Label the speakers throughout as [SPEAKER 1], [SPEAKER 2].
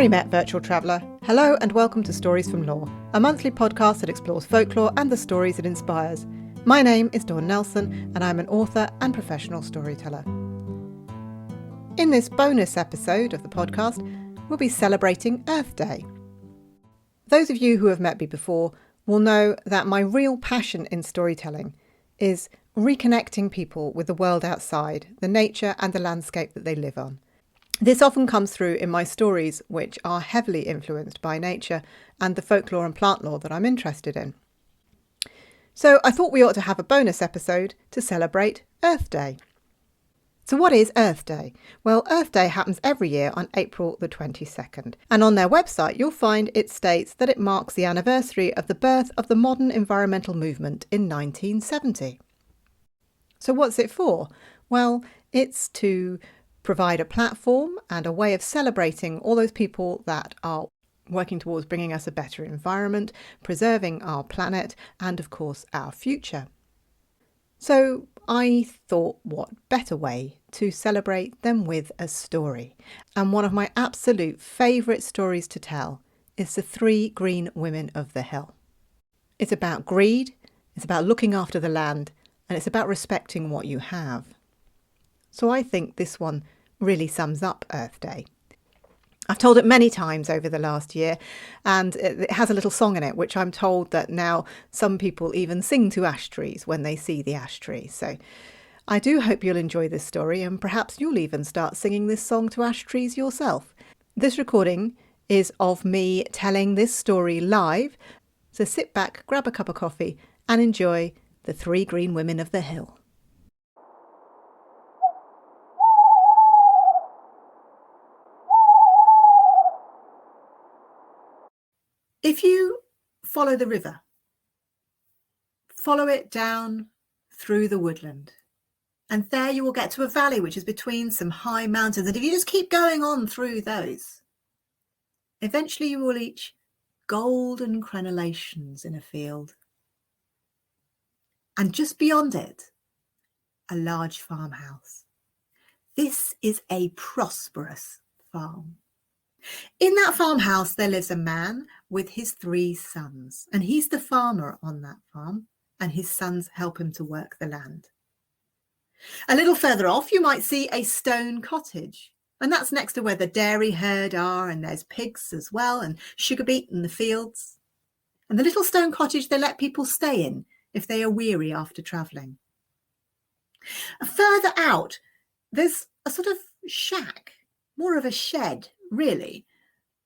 [SPEAKER 1] Merry met, virtual traveller. Hello and welcome to Stories from Lore, a monthly podcast that explores folklore and the stories it inspires. My name is Dawn Nelson and I'm an author and professional storyteller. In this bonus episode of the podcast, we'll be celebrating Earth Day. Those of you who have met me before will know that my real passion in storytelling is reconnecting people with the world outside, the nature and the landscape that they live on. This often comes through in my stories, which are heavily influenced by nature and the folklore and plant lore that I'm interested in. So I thought we ought to have a bonus episode to celebrate Earth Day. So what is Earth Day? Well, Earth Day happens every year on April the 22nd. And on their website, you'll find it states that it marks the anniversary of the birth of the modern environmental movement in 1970. So what's it for? Well, it's to provide a platform and a way of celebrating all those people that are working towards bringing us a better environment, preserving our planet, and of course our future. So I thought, what better way to celebrate than with a story? And one of my absolute favourite stories to tell is The Three Green Women of the Hill. It's about greed, it's about looking after the land, and it's about respecting what you have. So I think this one really sums up Earth Day. I've told it many times over the last year, and it has a little song in it, which I'm told that now some people even sing to ash trees when they see the ash tree. So I do hope you'll enjoy this story, and perhaps you'll even start singing this song to ash trees yourself. This recording is of me telling this story live, so sit back, grab a cup of coffee, and enjoy The Three Green Women of the Hill. If you follow the river, follow it down through the woodland, and there you will get to a valley which is between some high mountains. And if you just keep going on through those, eventually you will reach golden crenellations in a field. And just beyond it, a large farmhouse. This is a prosperous farm. In that farmhouse, there lives a man with his 3 sons, and he's the farmer on that farm, and his sons help him to work the land. A little further off, you might see a stone cottage, and that's next to where the dairy herd are, and there's pigs as well, and sugar beet in the fields. And the little stone cottage they let people stay in if they are weary after travelling. Further out, there's a sort of shack, more of a shed, really,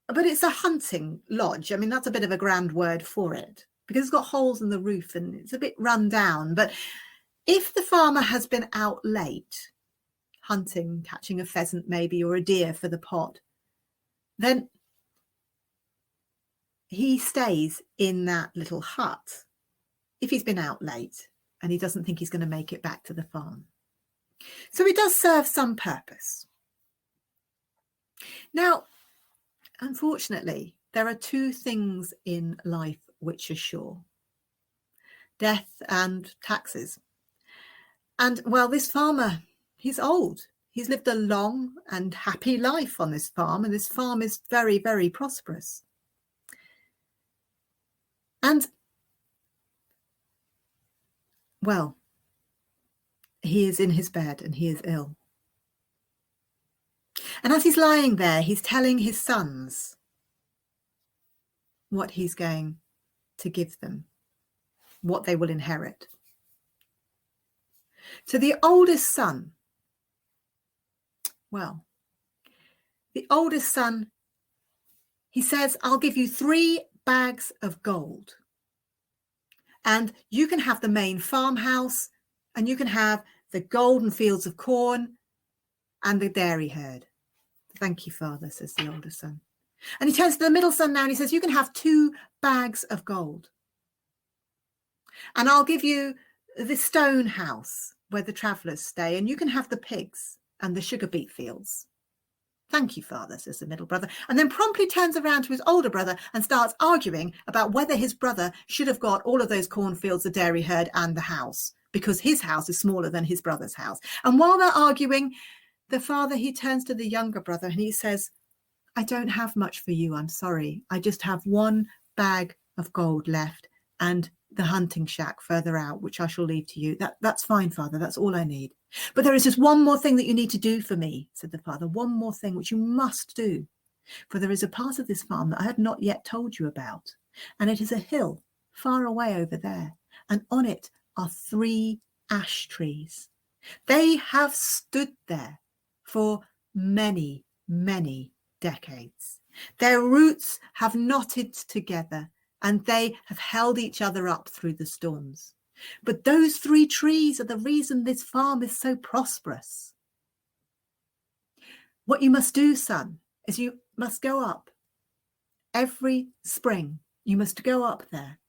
[SPEAKER 1] but it's a hunting lodge. I mean, that's a bit of a grand word for it because it's got holes in the roof and it's a bit run down. But if the farmer has been out late hunting, catching a pheasant maybe, or a deer for the pot, then he stays in that little hut if he's been out late and he doesn't think he's going to make it back to the farm. So it does serve some purpose. Now, unfortunately, there are 2 things in life which are sure: death and taxes. And well, this farmer, he's old. He's lived a long and happy life on this farm, and this farm is very, very prosperous. And well, he is in his bed and he is ill. And as he's lying there, he's telling his sons what he's going to give them, what they will inherit. So the oldest son, he says, I'll give you 3 bags of gold. And you can have the main farmhouse, and you can have the golden fields of corn and the dairy herd. Thank you, Father, says the older son. And he turns to the middle son now and he says, you can have 2 bags of gold. And I'll give you the stone house where the travellers stay, and you can have the pigs and the sugar beet fields. Thank you, Father, says the middle brother, and then promptly turns around to his older brother and starts arguing about whether his brother should have got all of those cornfields, the dairy herd and the house, because his house is smaller than his brother's house. And while they're arguing, the father, he turns to the younger brother and he says, I don't have much for you, I'm sorry. I just have one bag of gold left and the hunting shack further out, which I shall leave to you. That's fine, Father, that's all I need. But there is just one more thing that you need to do for me, said the father, one more thing which you must do. For there is a part of this farm that I have not yet told you about, and it is a hill far away over there, and on it are 3 ash trees. They have stood there for many, many decades. Their roots have knotted together and they have held each other up through the storms. But those 3 trees are the reason this farm is so prosperous. What you must do, son, is you must go up every spring. You must go up there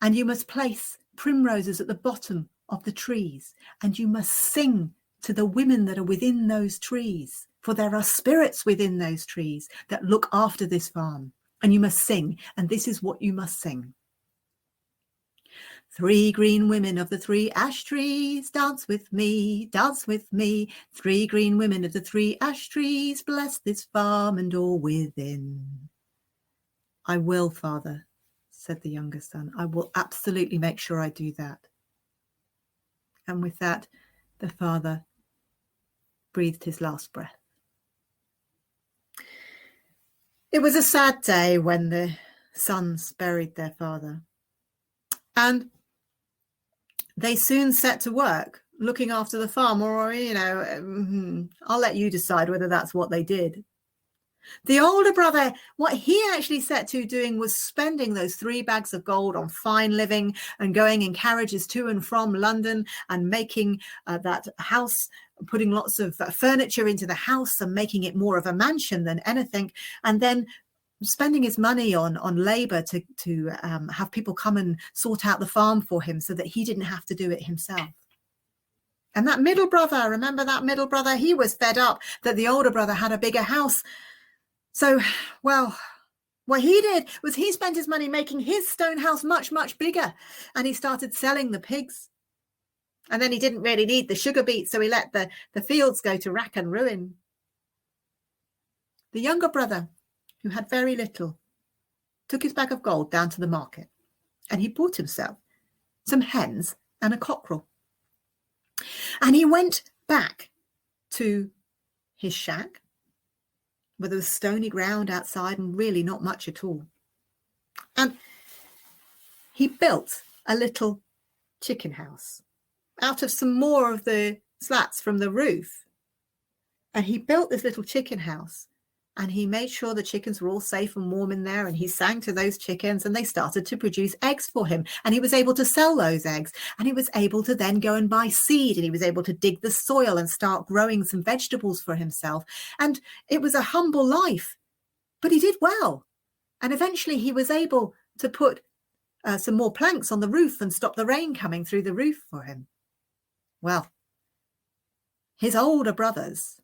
[SPEAKER 1] and you must place primroses at the bottom of the trees, and you must sing to the women that are within those trees, for there are spirits within those trees that look after this farm, and you must sing, and this is what you must sing. 3 green women of the 3 ash trees, dance with me, dance with me. 3 green women of the 3 ash trees, bless this farm and all within. I will, Father, said the younger son. I will absolutely make sure I do that. And with that, the father breathed his last breath. It was a sad day when the sons buried their father. And they soon set to work looking after the farm, or, I'll let you decide whether that's what they did. The older brother, what he actually set to doing was spending those 3 bags of gold on fine living and going in carriages to and from London and making that house, putting lots of furniture into the house and making it more of a mansion than anything. And then spending his money on labour to have people come and sort out the farm for him so that he didn't have to do it himself. And that middle brother, remember that middle brother, he was fed up that the older brother had a bigger house. So, well, what he did was he spent his money making his stone house much, much bigger. And he started selling the pigs. And then he didn't really need the sugar beets, so he let the fields go to rack and ruin. The younger brother, who had very little, took his bag of gold down to the market. And he bought himself some hens and a cockerel. And he went back to his shack, where there was stony ground outside and really not much at all. And he built a little chicken house out of some more of the slats from the roof. And he built this little chicken house, and he made sure the chickens were all safe and warm in there, and he sang to those chickens and they started to produce eggs for him, and he was able to sell those eggs, and he was able to then go and buy seed, and he was able to dig the soil and start growing some vegetables for himself. And it was a humble life, but he did well. And eventually he was able to put some more planks on the roof and stop the rain coming through the roof for him. Well, his older brothers,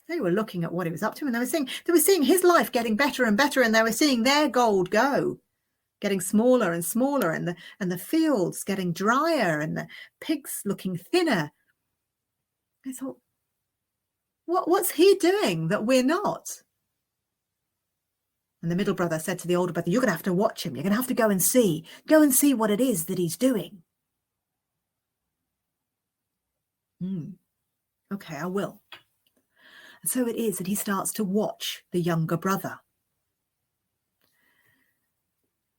[SPEAKER 1] they were looking at what he was up to, and they were seeing his life getting better and better, and they were seeing their gold go, getting smaller and smaller, and the fields getting drier, and the pigs looking thinner. I thought, what's he doing that we're not? And the middle brother said to the older brother, you're going to have to watch him. You're going to have to go and see what it is that he's doing. Okay, I will. And so it is that he starts to watch the younger brother.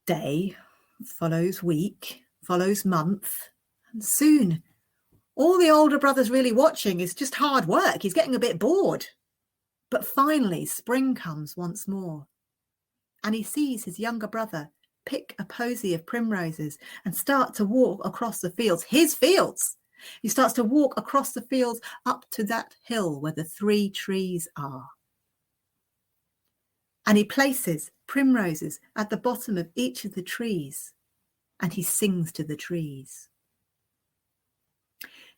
[SPEAKER 1] Day follows week, follows month, and soon all the older brother's really watching is just hard work. He's getting a bit bored. But finally, spring comes once more, and he sees his younger brother pick a posy of primroses and start to walk across the fields, his fields. He starts to walk across the fields up to that hill where the 3 trees are. And he places primroses at the bottom of each of the trees, and he sings to the trees.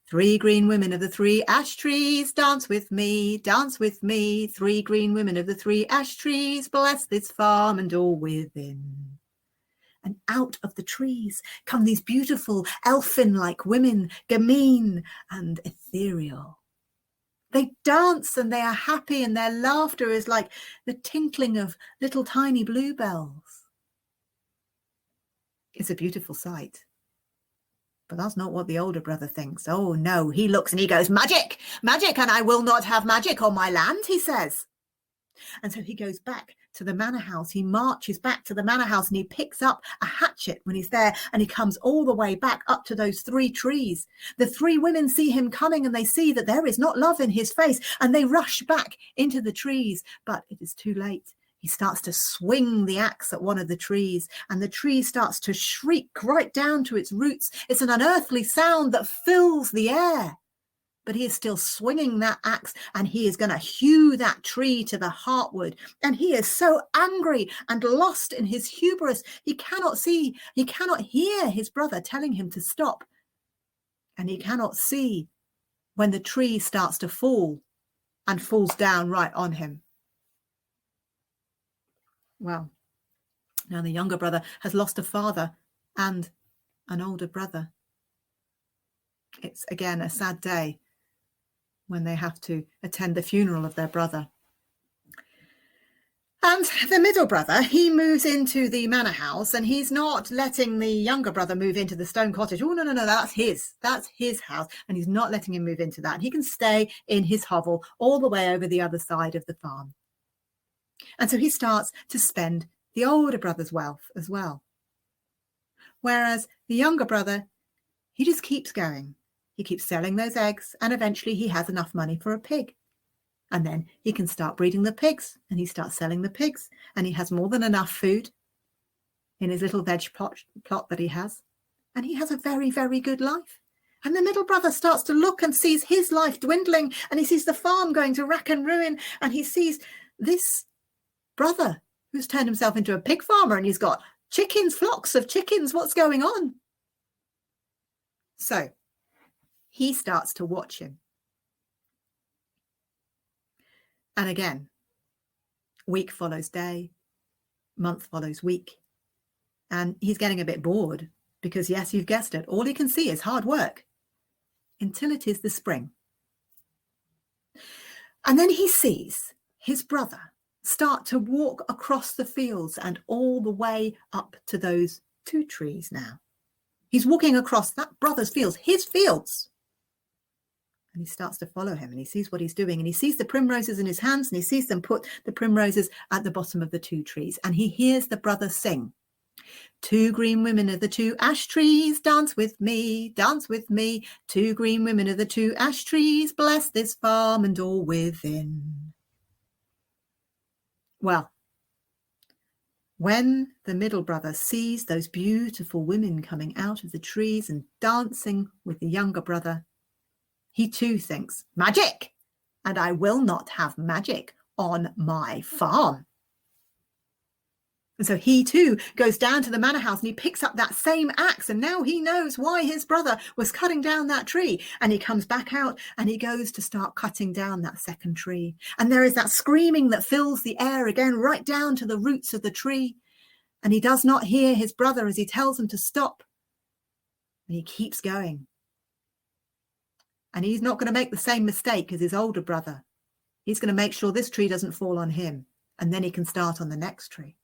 [SPEAKER 1] 3 green women of the 3 ash trees, dance with me, dance with me. 3 green women of the 3 ash trees, bless this farm and all within. And out of the trees come these beautiful elfin-like women, Gamine and Ethereal. They dance and they are happy, and their laughter is like the tinkling of little tiny bluebells. It's a beautiful sight. But that's not what the older brother thinks. Oh no, he looks and he goes, magic, magic, and I will not have magic on my land, he says. And so he goes back to the manor house. He marches back to the manor house and he picks up a hatchet when he's there, and he comes all the way back up to those 3 trees. The 3 women see him coming and they see that there is not love in his face, and they rush back into the trees, but it is too late. He starts to swing the axe at one of the trees, and the tree starts to shriek right down to its roots. It's an unearthly sound that fills the air. But he is still swinging that axe, and he is going to hew that tree to the heartwood. And he is so angry and lost in his hubris. He cannot hear his brother telling him to stop. And he cannot see when the tree starts to fall and falls down right on him. Well, now the younger brother has lost a father and an older brother. It's again a sad day when they have to attend the funeral of their brother. And the middle brother, he moves into the manor house, and he's not letting the younger brother move into the stone cottage. Oh, no, that's his house. And he's not letting him move into that. He can stay in his hovel all the way over the other side of the farm. And so he starts to spend the older brother's wealth as well. Whereas the younger brother, he just keeps going. He keeps selling those eggs, and eventually he has enough money for a pig. And then he can start breeding the pigs, and he starts selling the pigs, and he has more than enough food in his little veg plot that he has. And he has a very, very good life. And the middle brother starts to look and sees his life dwindling, and he sees the farm going to rack and ruin, and he sees this brother who's turned himself into a pig farmer, and he's got chickens, flocks of chickens. What's going on? So he starts to watch him. And again, week follows day, month follows week. And he's getting a bit bored because, yes, you've guessed it, all he can see is hard work until it is the spring. And then he sees his brother start to walk across the fields and all the way up to those 2 trees now. He's walking across that brother's fields, his fields. And he starts to follow him, and he sees what he's doing, and he sees the primroses in his hands, and he sees them put the primroses at the bottom of the 2 trees. And he hears the brother sing, 2 green women of the 2 ash trees, dance with me, dance with me. 2 green women of the 2 ash trees, bless this farm and all within. Well, when the middle brother sees those beautiful women coming out of the trees and dancing with the younger brother, he too thinks, magic, and I will not have magic on my farm. And so he too goes down to the manor house, and he picks up that same axe, and now he knows why his brother was cutting down that tree. And he comes back out and he goes to start cutting down that second tree. And there is that screaming that fills the air again, right down to the roots of the tree. And he does not hear his brother as he tells him to stop. And he keeps going. And he's not going to make the same mistake as his older brother. He's going to make sure this tree doesn't fall on him, and then he can start on the next tree.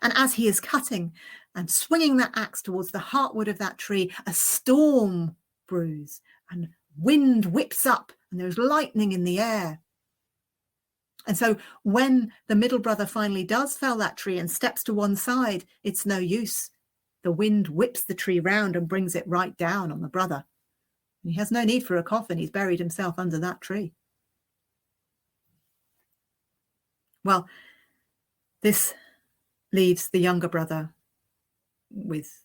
[SPEAKER 1] And as he is cutting and swinging that axe towards the heartwood of that tree, a storm brews and wind whips up, and there's lightning in the air. And so when the middle brother finally does fell that tree and steps to one side, it's no use. The wind whips the tree round and brings it right down on the brother. He has no need for a coffin. He's buried himself under that tree. Well, this leaves the younger brother with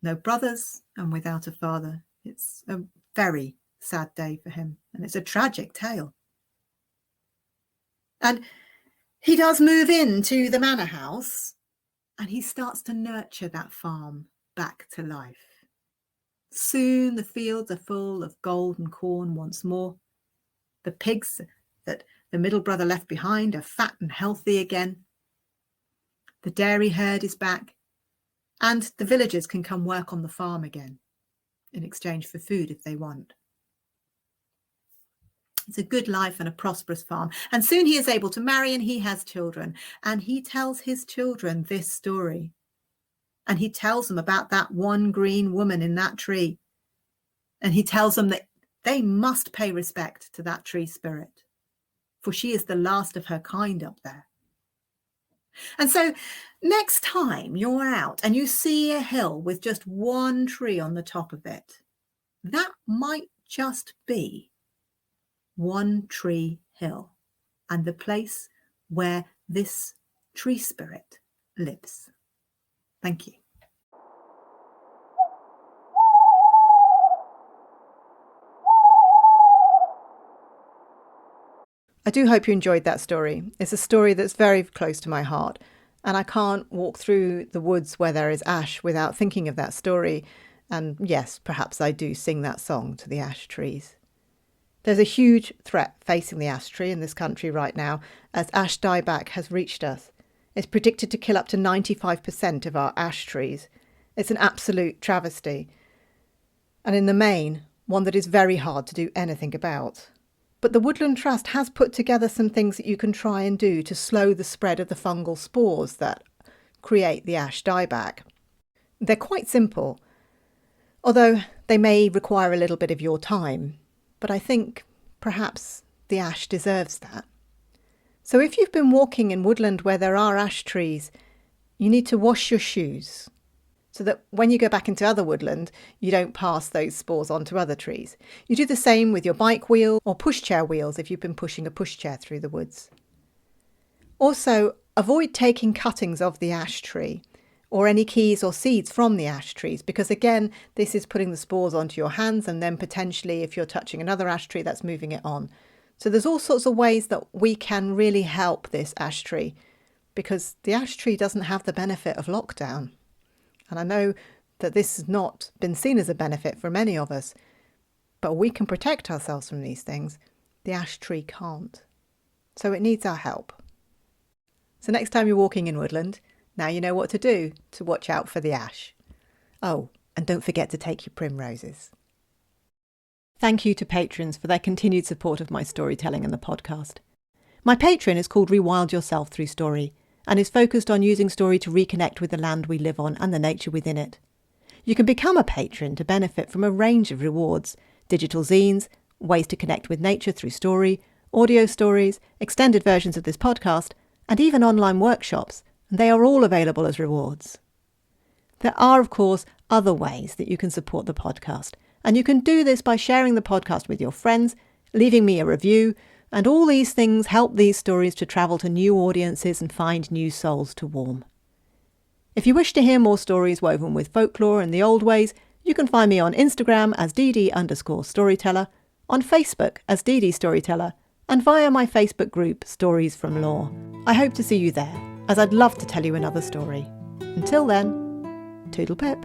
[SPEAKER 1] no brothers and without a father. It's a very sad day for him, and it's a tragic tale. And he does move into the manor house, and he starts to nurture that farm back to life. Soon the fields are full of golden corn once more. The pigs that the middle brother left behind are fat and healthy again. The dairy herd is back, and the villagers can come work on the farm again in exchange for food if they want. It's a good life and a prosperous farm. And soon he is able to marry and he has children. And he tells his children this story. And he tells them about that one green woman in that tree. And he tells them that they must pay respect to that tree spirit, for she is the last of her kind up there. And so next time you're out and you see a hill with just one tree on the top of it, that might just be One Tree Hill and the place where this tree spirit lives. Thank you. I do hope you enjoyed that story. It's a story that's very close to my heart, and I can't walk through the woods where there is ash without thinking of that story. And yes, perhaps I do sing that song to the ash trees. There's a huge threat facing the ash tree in this country right now as ash dieback has reached us. It's predicted to kill up to 95% of our ash trees. It's an absolute travesty. And in the main, one that is very hard to do anything about. But the Woodland Trust has put together some things that you can try and do to slow the spread of the fungal spores that create the ash dieback. They're quite simple, although they may require a little bit of your time. But I think perhaps the ash deserves that. So if you've been walking in woodland where there are ash trees, you need to wash your shoes so that when you go back into other woodland, you don't pass those spores on to other trees. You do the same with your bike wheel or pushchair wheels if you've been pushing a pushchair through the woods. Also, avoid taking cuttings of the ash tree or any keys or seeds from the ash trees, because again, this is putting the spores onto your hands, and then potentially if you're touching another ash tree, that's moving it on. So there's all sorts of ways that we can really help this ash tree, because the ash tree doesn't have the benefit of lockdown. And I know that this has not been seen as a benefit for many of us, but we can protect ourselves from these things. The ash tree can't. So it needs our help. So next time you're walking in woodland, now you know what to do to watch out for the ash. Oh, and don't forget to take your primroses. Thank you to patrons for their continued support of my storytelling and the podcast. My Patreon is called Rewild Yourself Through Story and is focused on using story to reconnect with the land we live on and the nature within it. You can become a patron to benefit from a range of rewards: digital zines, ways to connect with nature through story, audio stories, extended versions of this podcast, and even online workshops. And they are all available as rewards. There are, of course, other ways that you can support the podcast, and you can do this by sharing the podcast with your friends, leaving me a review, and all these things help these stories to travel to new audiences and find new souls to warm. If you wish to hear more stories woven with folklore and the old ways, you can find me on Instagram as dd_storyteller, on Facebook as dd storyteller, and via my Facebook group Stories from Lore. I hope to see you there, as I'd love to tell you another story. Until then, toodle pip.